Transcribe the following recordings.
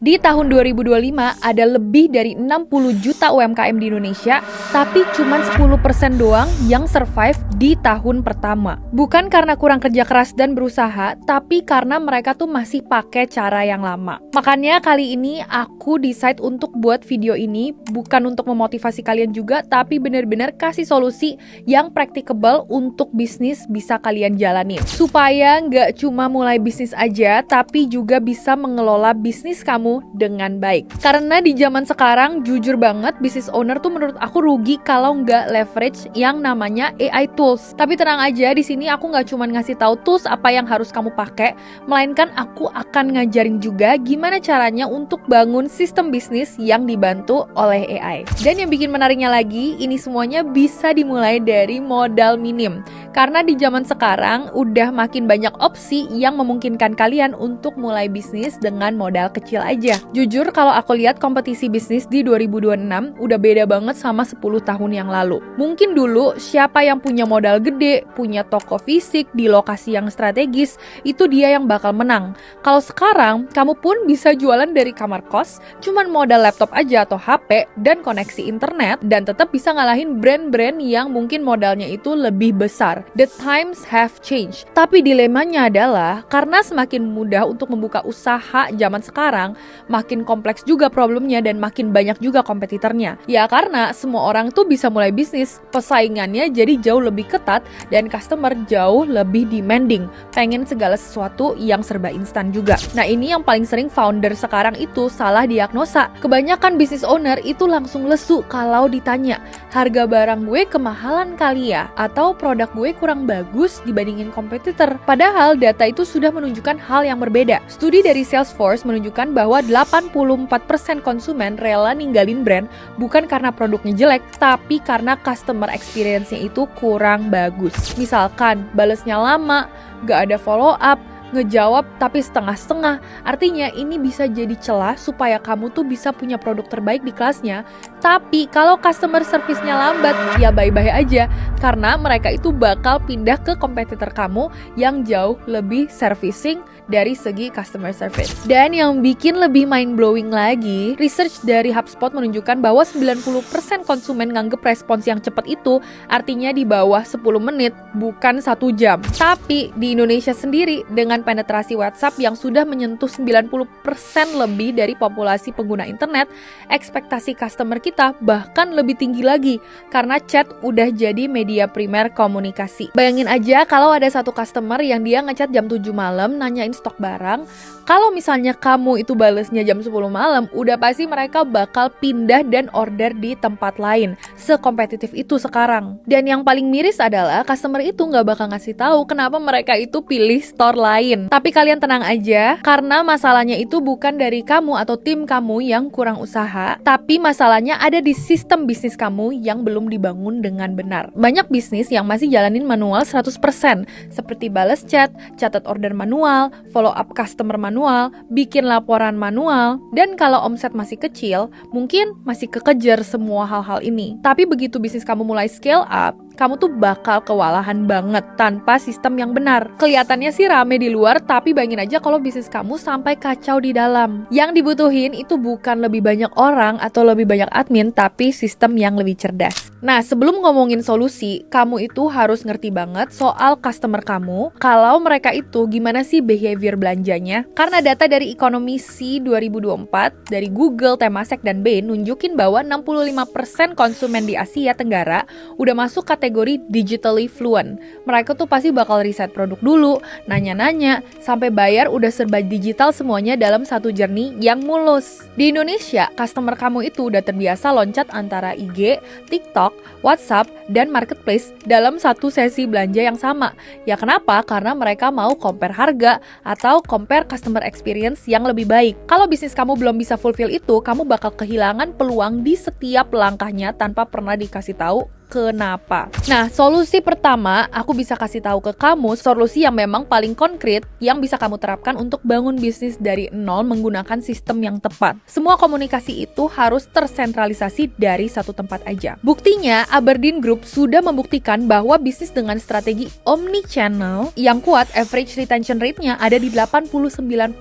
Di tahun 2025 ada lebih dari 60 juta UMKM di Indonesia, tapi cuma 10% doang yang survive di tahun pertama. Bukan karena kurang kerja keras dan berusaha, tapi karena mereka tuh masih pakai cara yang lama. Makanya kali ini aku decide untuk buat video ini bukan untuk memotivasi kalian juga, tapi benar-benar kasih solusi yang practicable untuk bisnis bisa kalian jalanin. Supaya nggak cuma mulai bisnis aja, tapi juga bisa mengelola bisnis kamu dengan baik. Karena di zaman sekarang, jujur banget, business owner tuh menurut aku rugi kalau nggak leverage yang namanya AI tools. Tapi tenang aja, di sini aku nggak cuma ngasih tahu tools apa yang harus kamu pakai, melainkan aku akan ngajarin juga gimana caranya untuk bangun sistem bisnis yang dibantu oleh AI. Dan yang bikin menariknya lagi, ini semuanya bisa dimulai dari modal minim. Karena di zaman sekarang udah makin banyak opsi yang memungkinkan kalian untuk mulai bisnis dengan modal kecil aja. Jujur kalau aku lihat kompetisi bisnis di 2026 udah beda banget sama 10 tahun yang lalu. Mungkin dulu siapa yang punya modal gede, punya toko fisik di lokasi yang strategis, itu dia yang bakal menang. Kalau sekarang kamu pun bisa jualan dari kamar kos, cuman modal laptop aja atau HP dan koneksi internet, dan tetap bisa ngalahin brand-brand yang mungkin modalnya itu lebih besar. The times have changed. Tapi dilemanya adalah karena semakin mudah untuk membuka usaha zaman sekarang, makin kompleks juga problemnya dan makin banyak juga kompetitornya. Ya karena semua orang tuh bisa mulai bisnis, persaingannya jadi jauh lebih ketat dan customer jauh lebih demanding, pengen segala sesuatu yang serba instan juga. Nah ini yang paling sering founder sekarang itu salah diagnosa. Kebanyakan business owner itu langsung lesu kalau ditanya, harga barang gue kemahalan kali ya? Atau produk gue kurang bagus dibandingin kompetitor? Padahal data itu sudah menunjukkan hal yang berbeda. Studi dari Salesforce menunjukkan bahwa 84% konsumen rela ninggalin brand bukan karena produknya jelek, tapi karena customer experience-nya itu kurang bagus. Misalkan, balesnya lama, gak ada follow up, ngejawab tapi setengah-setengah. Artinya ini bisa jadi celah supaya kamu tuh bisa punya produk terbaik di kelasnya. Tapi kalau customer service-nya lambat, ya bye-bye aja. Karena mereka itu bakal pindah ke kompetitor kamu yang jauh lebih servicing dari segi customer service. Dan yang bikin lebih mind-blowing lagi, research dari HubSpot menunjukkan bahwa 90% konsumen nganggep respons yang cepat itu artinya di bawah 10 menit, bukan 1 jam. Tapi di Indonesia sendiri, dengan penetrasi WhatsApp yang sudah menyentuh 90% lebih dari populasi pengguna internet, ekspektasi customer kita bahkan lebih tinggi lagi karena chat udah jadi media primer komunikasi. Bayangin aja kalau ada satu customer yang dia ngechat jam 7 malam nanyain stok barang, kalau misalnya kamu itu balesnya jam 10 malam, udah pasti mereka bakal pindah dan order di tempat lain. Sekompetitif itu sekarang. Dan yang paling miris adalah customer itu nggak bakal ngasih tahu kenapa mereka itu pilih store lain. Tapi kalian tenang aja, karena masalahnya itu bukan dari kamu atau tim kamu yang kurang usaha, tapi masalahnya ada di sistem bisnis kamu yang belum dibangun dengan benar. Banyak bisnis yang masih jalanin manual 100%, seperti balas chat, catat order manual, follow up customer manual, bikin laporan manual, dan kalau omset masih kecil, mungkin masih kekejar semua hal-hal ini. Tapi begitu bisnis kamu mulai scale up, kamu tuh bakal kewalahan banget tanpa sistem yang benar. Kelihatannya sih rame di luar, tapi bayangin aja kalau bisnis kamu sampai kacau di dalam. Yang dibutuhin itu bukan lebih banyak orang atau lebih banyak admin, tapi sistem yang lebih cerdas. Nah, sebelum ngomongin solusi, kamu itu harus ngerti banget soal customer kamu, kalau mereka itu gimana sih behavior belanjanya. Karena data dari Ekonomisi 2024 dari Google, Temasek, dan Bain nunjukin bahwa 65% konsumen di Asia Tenggara udah masuk kategori digitally fluent. Mereka tuh pasti bakal riset produk dulu, nanya-nanya, sampai bayar udah serba digital semuanya dalam satu journey yang mulus. Di Indonesia, customer kamu itu udah terbiasa loncat antara IG, TikTok, WhatsApp, dan Marketplace dalam satu sesi belanja yang sama. Ya kenapa? Karena mereka mau compare harga atau compare customer experience yang lebih baik. Kalau bisnis kamu belum bisa fulfill itu, kamu bakal kehilangan peluang di setiap langkahnya tanpa pernah dikasih tahu kenapa. Nah, solusi pertama, aku bisa kasih tahu ke kamu solusi yang memang paling konkret yang bisa kamu terapkan untuk bangun bisnis dari nol menggunakan sistem yang tepat. Semua komunikasi itu harus tersentralisasi dari satu tempat aja. Buktinya, Aberdeen Group sudah membuktikan bahwa bisnis dengan strategi omni-channel yang kuat, average retention rate-nya ada di 89%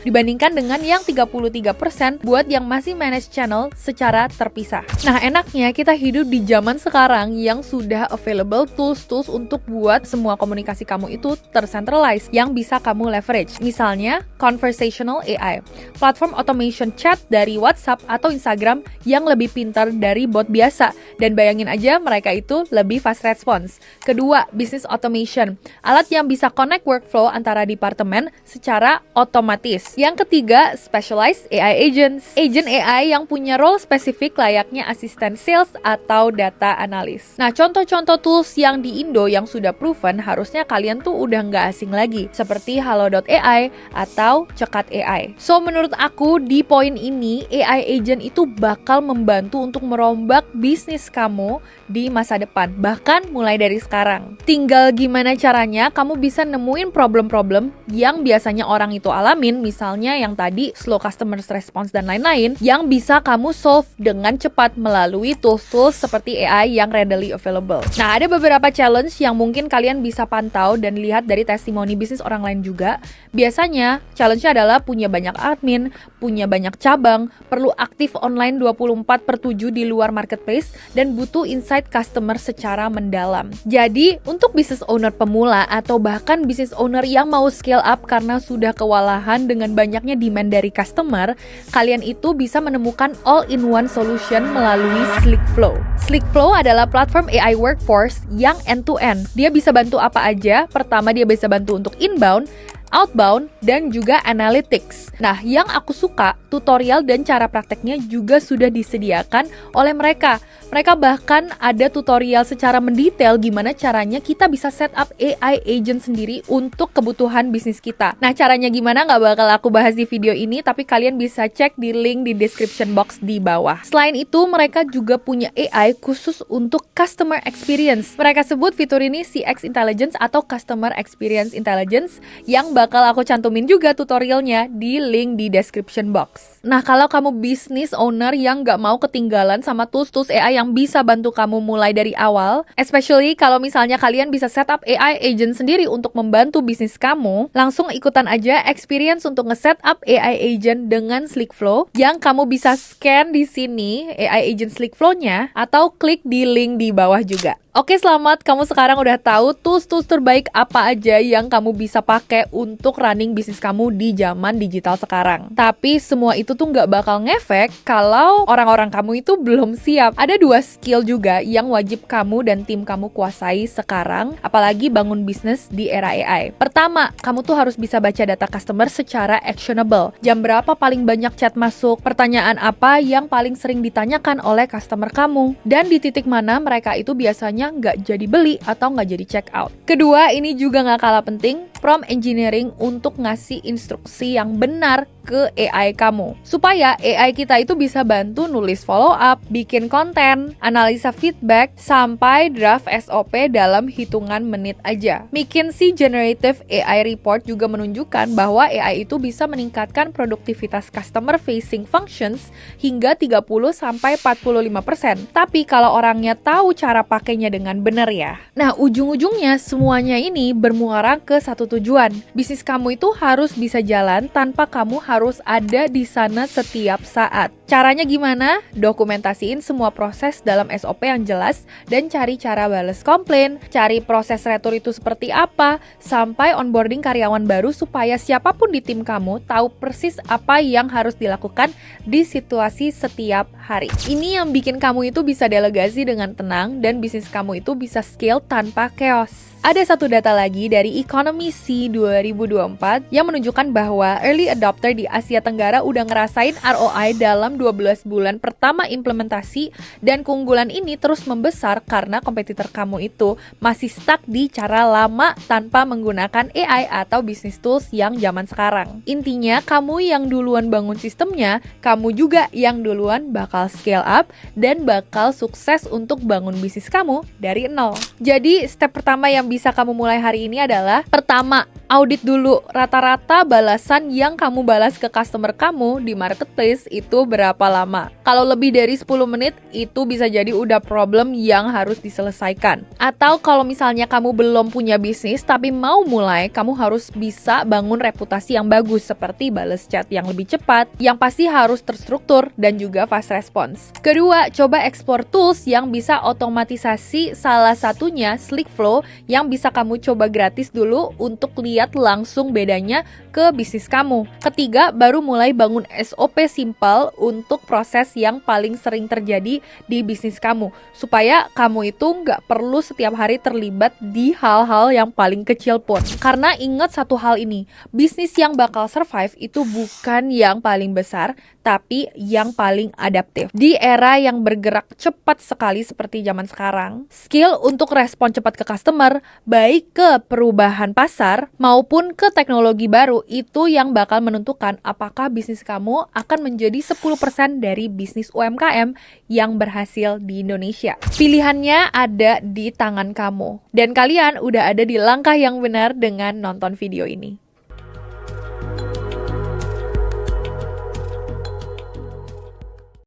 dibandingkan dengan yang 33% buat yang masih manage channel secara terpisah. Nah, enaknya kita hidup di zaman sekarang yang sudah available tools-tools untuk buat semua komunikasi kamu itu tercentralized yang bisa kamu leverage. Misalnya, conversational AI, platform automation chat dari WhatsApp atau Instagram yang lebih pintar dari bot biasa. Dan bayangin aja mereka itu lebih fast response. Kedua, business automation, alat yang bisa connect workflow antara departemen secara otomatis. Yang ketiga, specialized AI agents, agent AI yang punya role spesifik layaknya asisten sales atau data analis. Nah, contoh-contoh tools yang di Indo yang sudah proven harusnya kalian tuh udah nggak asing lagi, seperti Halo.ai atau Cekat AI. So, menurut aku di poin ini, AI agent itu bakal membantu untuk merombak bisnis kamu di masa depan, bahkan mulai dari sekarang. Tinggal gimana caranya kamu bisa nemuin problem-problem yang biasanya orang itu alamin, misalnya yang tadi slow customer response dan lain-lain, yang bisa kamu solve dengan cepat melalui tools-tools seperti AI yang readily available. Nah, ada beberapa challenge yang mungkin kalian bisa pantau dan lihat dari testimoni bisnis orang lain juga. Biasanya, challenge-nya adalah punya banyak admin, punya banyak cabang, perlu aktif online 24/7 di luar marketplace, dan butuh insight customer secara mendalam. Jadi, untuk business owner pemula atau bahkan business owner yang mau scale up karena sudah kewalahan dengan banyaknya demand dari customer, kalian itu bisa menemukan all-in-one solution melalui SlickFlow. SlickFlow adalah platform AI workforce yang end-to-end. Dia bisa bantu apa aja. Pertama, dia bisa bantu untuk inbound, outbound, dan juga analytics. Nah, yang aku suka, tutorial dan cara prakteknya juga sudah disediakan oleh mereka. Mereka bahkan ada tutorial secara mendetail gimana caranya kita bisa set up AI agent sendiri untuk kebutuhan bisnis kita. Nah, caranya gimana nggak bakal aku bahas di video ini, tapi kalian bisa cek di link di description box di bawah. Selain itu, mereka juga punya AI khusus untuk customer experience. Mereka sebut fitur ini CX Intelligence atau Customer Experience Intelligence, yang bakal aku cantumin juga tutorialnya di link di description box. Nah, kalau kamu business owner yang nggak mau ketinggalan sama tools-tools AI yang bisa bantu kamu mulai dari awal, especially kalau misalnya kalian bisa setup AI agent sendiri untuk membantu bisnis kamu, langsung ikutan aja experience untuk nge-setup AI agent dengan SlickFlow yang kamu bisa scan di sini AI agent SlickFlow-nya atau klik di link di bawah juga. Oke, selamat, kamu sekarang udah tahu tools-tools terbaik apa aja yang kamu bisa pakai untuk running bisnis kamu di zaman digital sekarang. Tapi semua itu tuh nggak bakal ngefek kalau orang-orang kamu itu belum siap. Ada 2 skill juga yang wajib kamu dan tim kamu kuasai sekarang, apalagi bangun bisnis di era AI. Pertama, kamu tuh harus bisa baca data customer secara actionable. Jam berapa paling banyak chat masuk, pertanyaan apa yang paling sering ditanyakan oleh customer kamu, dan di titik mana mereka itu biasanya nggak jadi beli atau nggak jadi check out. Kedua, ini juga nggak kalah penting, prompt engineering untuk ngasih instruksi yang benar ke AI kamu, supaya AI kita itu bisa bantu nulis follow up, bikin konten, analisa feedback, sampai draft SOP dalam hitungan menit aja. McKinsey Generative AI Report juga menunjukkan bahwa AI itu bisa meningkatkan produktivitas customer facing functions hingga 30-45%. Tapi kalau orangnya tahu cara pakainya dengan benar ya. Nah, ujung-ujungnya semuanya ini bermuara ke satu tujuan. Bisnis kamu itu harus bisa jalan tanpa kamu harus ada di sana setiap saat. Caranya gimana? Dokumentasiin semua proses dalam SOP yang jelas dan cari cara balas komplain, cari proses retur itu seperti apa, sampai onboarding karyawan baru supaya siapapun di tim kamu tahu persis apa yang harus dilakukan di situasi setiap hari. Ini yang bikin kamu itu bisa delegasi dengan tenang dan bisnis kamu itu bisa scale tanpa chaos. Ada satu data lagi dari Economy C 2021 2024 yang menunjukkan bahwa early adopter di Asia Tenggara udah ngerasain ROI dalam 12 bulan pertama implementasi, dan keunggulan ini terus membesar karena kompetitor kamu itu masih stuck di cara lama tanpa menggunakan AI atau business tools yang zaman sekarang. Intinya, kamu yang duluan bangun sistemnya, kamu juga yang duluan bakal scale up dan bakal sukses untuk bangun bisnis kamu dari nol. Jadi, step pertama yang bisa kamu mulai hari ini adalah: pertama, audit dulu rata-rata balasan yang kamu balas ke customer kamu di marketplace itu berapa lama. Kalau lebih dari 10 menit, itu bisa jadi udah problem yang harus diselesaikan. Atau kalau misalnya kamu belum punya bisnis tapi mau mulai, kamu harus bisa bangun reputasi yang bagus seperti balas chat yang lebih cepat, yang pasti harus terstruktur dan juga fast response. Kedua, coba explore tools yang bisa otomatisasi, salah satunya Slickflow yang bisa kamu coba gratis dulu untuk lihat langsung bedanya ke bisnis kamu. Ketiga, baru mulai bangun SOP simple untuk proses yang paling sering terjadi di bisnis kamu, supaya kamu itu nggak perlu setiap hari terlibat di hal-hal yang paling kecil pun. Karena ingat satu hal ini, bisnis yang bakal survive itu bukan yang paling besar, tapi yang paling adaptif. Di era yang bergerak cepat sekali seperti zaman sekarang, skill untuk respon cepat ke customer, baik ke perubahan pasar maupun ke teknologi baru, itu yang bakal menentukan apakah bisnis kamu akan menjadi 10% dari bisnis UMKM yang berhasil di Indonesia. Pilihannya ada di tangan kamu, dan kalian udah ada di langkah yang benar dengan nonton video ini.